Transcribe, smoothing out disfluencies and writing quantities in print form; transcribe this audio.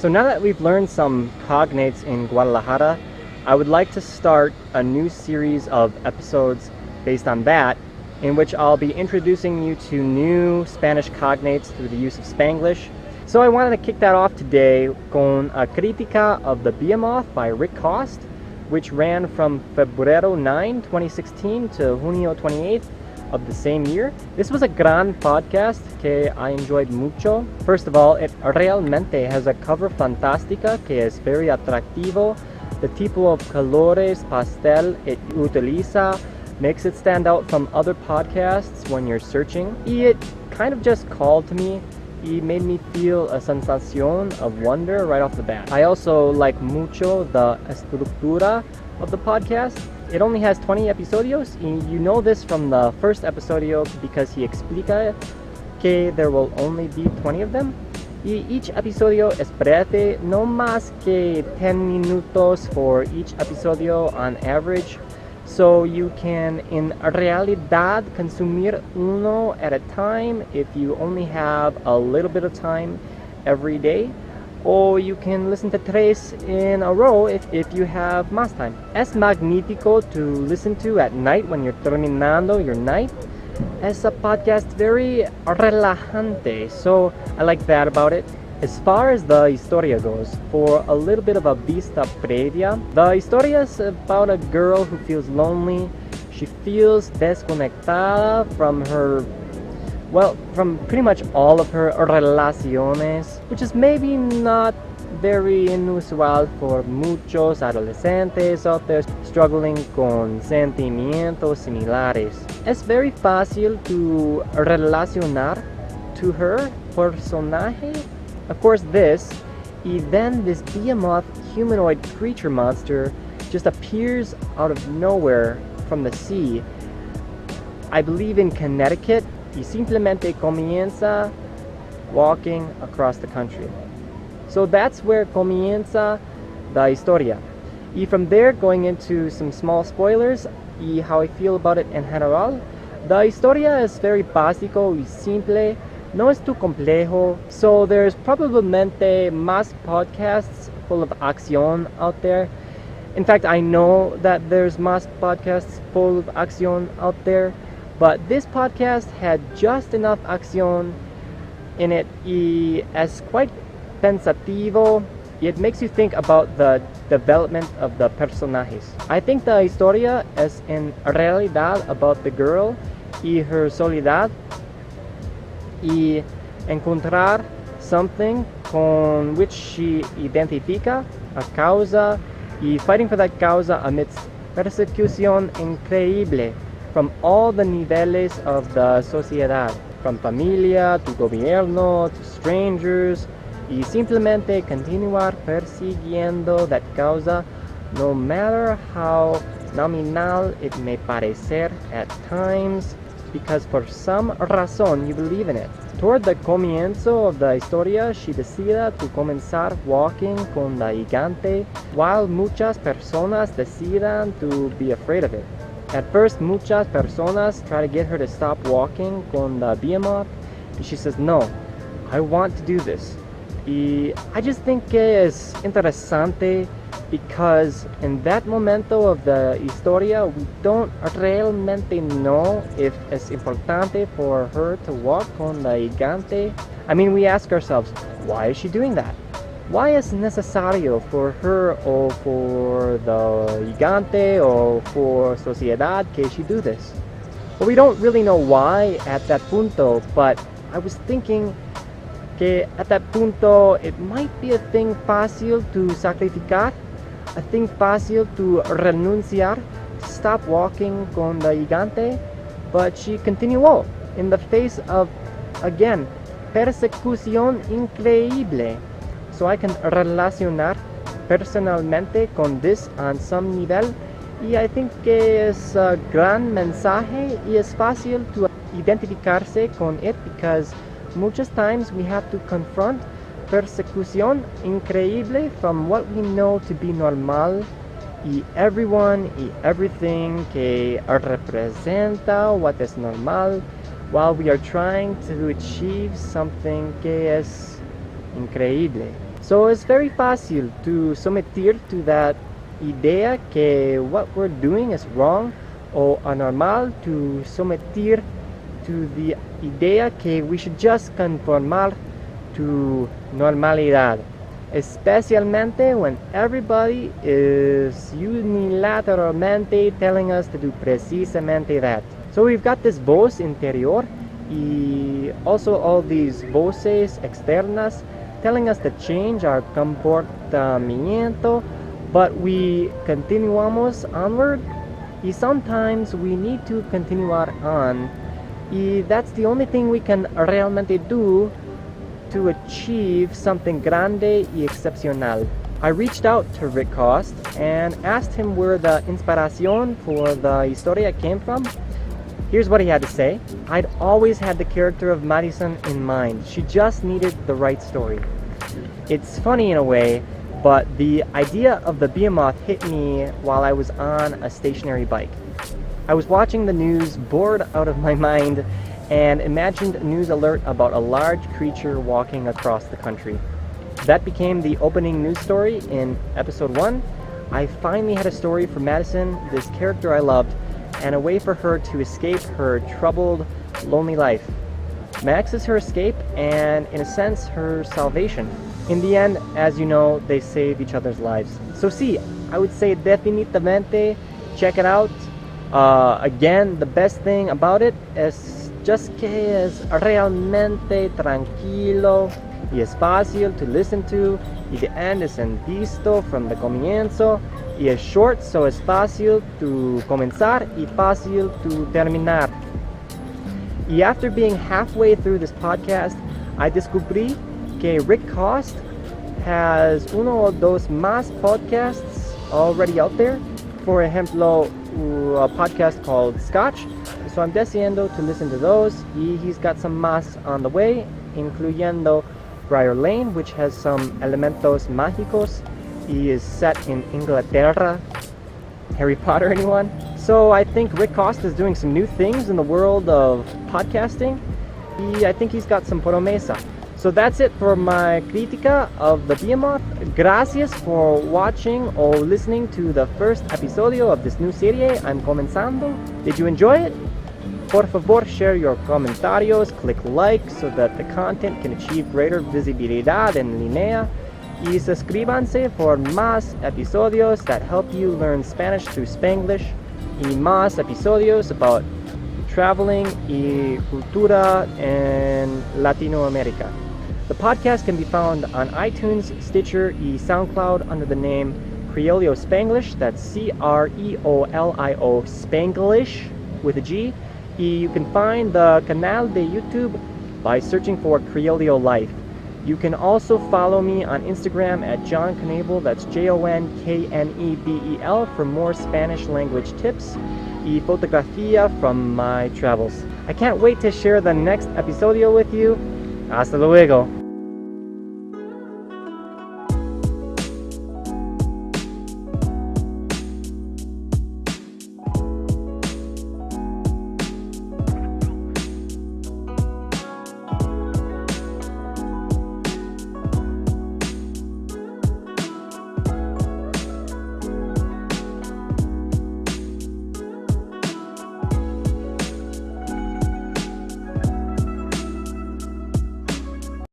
So now that we've learned some cognates in Guadalajara, I would like to start a new series of episodes based on that, in which I'll be introducing you to new Spanish cognates through the use of Spanglish. So I wanted to kick that off today con a crítica of the Behemoth by Rick Cost, which ran from Febrero 9, 2016 to Junio 28th of the same year. This was a gran podcast que I enjoyed mucho. First of all, it realmente has a cover fantástica que es very atractivo. The tipo of colores pastel it utiliza makes it stand out from other podcasts when you're searching. Y it kind of just called to me. It made me feel a sensación of wonder right off the bat. I also like mucho the estructura of the podcast. It only has 20 episodios, y you know this from the first episodio because he explica que there will only be 20 of them. Y each episodio es breve, no más que 10 minutos for each episodio on average. So you can in realidad consumir uno at a time if you only have a little bit of time every day. Or you can listen to tres in a row if you have más time. Es magnífico to listen to at night when you're terminando your night. Es a podcast very relajante, so I like that about it. As far as the historia goes, for a little bit of a vista previa, the historia is about a girl who feels lonely. She feels desconectada from from pretty much all of her relaciones, which is maybe not very inusual for muchos adolescentes out there struggling con sentimientos similares. Es very fácil to relacionar to her personaje. Of course y then this Behemoth humanoid creature monster just appears out of nowhere from the sea. I believe in Connecticut. Y simplemente comienza walking across the country. So that's where comienza the historia. Y from there, going into some small spoilers y how I feel about it en general. The historia is very básico y simple. No es too complejo. So there's probablemente más podcasts full of acción out there. In fact, I know that there's más podcasts full of acción out there. But this podcast had just enough acción in it y es quite pensativo. It makes you think about the development of the personajes. I think the historia es en realidad about the girl y her soledad y encontrar something con which she identifica a causa y fighting for that causa amidst persecución increíble from all the niveles of the sociedad, from familia to gobierno to strangers, y simplemente continuar persiguiendo that causa no matter how nominal it may parecer at times, because for some razón you believe in it. Toward the comienzo of the historia, she decida to comenzar walking con la gigante, while muchas personas decidan to be afraid of it. At first, muchas personas try to get her to stop walking con the Behemoth, and she says, no, I want to do this. Y I just think que es interesante because in that momento of the historia, we don't realmente know if it's importante for her to walk con la gigante. I mean, we ask ourselves, why is she doing that? Why is necesario for her or for the gigante or for sociedad que she do this? Well, we don't really know why at that punto, but I was thinking que at that punto it might be a thing fácil to sacrificar, a thing fácil to renunciar, to stop walking con la gigante, but she continuó in the face of, again, persecución increíble. So I can relacionar personalmente con this on some nivel, y I think que es a gran mensaje y es fácil to identificarse con it because muchas times we have to confront persecución increíble from what we know to be normal y everyone y everything que representa what is normal while we are trying to achieve something que es increíble. So it's very fácil to someter to that idea que what we're doing is wrong, o anormal to someter to the idea que we should just conformar to normalidad, especialmente when everybody is unilateralmente telling us to do precisamente that. So we've got this voz interior y also all these voces externas telling us to change our comportamiento, but we continuamos onward y sometimes we need to continuar on, y that's the only thing we can realmente do to achieve something grande y excepcional. I reached out to Rick Cost and asked him where the inspiración for the historia came from. Here's what he had to say. I'd always had the character of Madison in mind. She just needed the right story. It's funny in a way, but the idea of the Behemoth hit me while I was on a stationary bike. I was watching the news, bored out of my mind, and imagined a news alert about a large creature walking across the country. That became the opening news story in episode 1. I finally had a story for Madison, this character I loved, and a way for her to escape her troubled, lonely life. Max is her escape and, in a sense, her salvation. In the end, as you know, they save each other's lives. So sí, I would say definitivamente check it out. Again, the best thing about it is just que es realmente tranquilo y es fácil to listen to, y the end is en visto from the comienzo, y es short, so es fácil to comenzar y fácil to terminar. Y after being halfway through this podcast, I descubrí que Rick Cost has uno o dos más podcasts already out there. For ejemplo, a podcast called Scotch. So I'm decidiendo to listen to those. Y he's got some más on the way, incluyendo Briar Lane, which has some elementos mágicos. He is set in Inglaterra. Harry Potter, anyone? So I think Rick Cost is doing some new things in the world of podcasting. I think he's got some promesa. So that's it for my crítica of the Behemoth. Gracias for watching or listening to the first episodio of this new serie I'm comenzando. Did you enjoy it? Por favor, share your comentarios, click like so that the content can achieve greater visibilidad en línea. Y suscríbanse for más episodios that help you learn Spanish through Spanglish. Y más episodios about traveling y cultura en Latinoamérica. The podcast can be found on iTunes, Stitcher, y SoundCloud under the name Criollo Spanglish. That's C-R-E-O-L-I-O Spanglish with a G. Y you can find the canal de YouTube by searching for Criollo Life. You can also follow me on Instagram at John Knebel, that's Jonknebel, for more Spanish language tips y fotografía from my travels. I can't wait to share the next episodio with you. Hasta luego.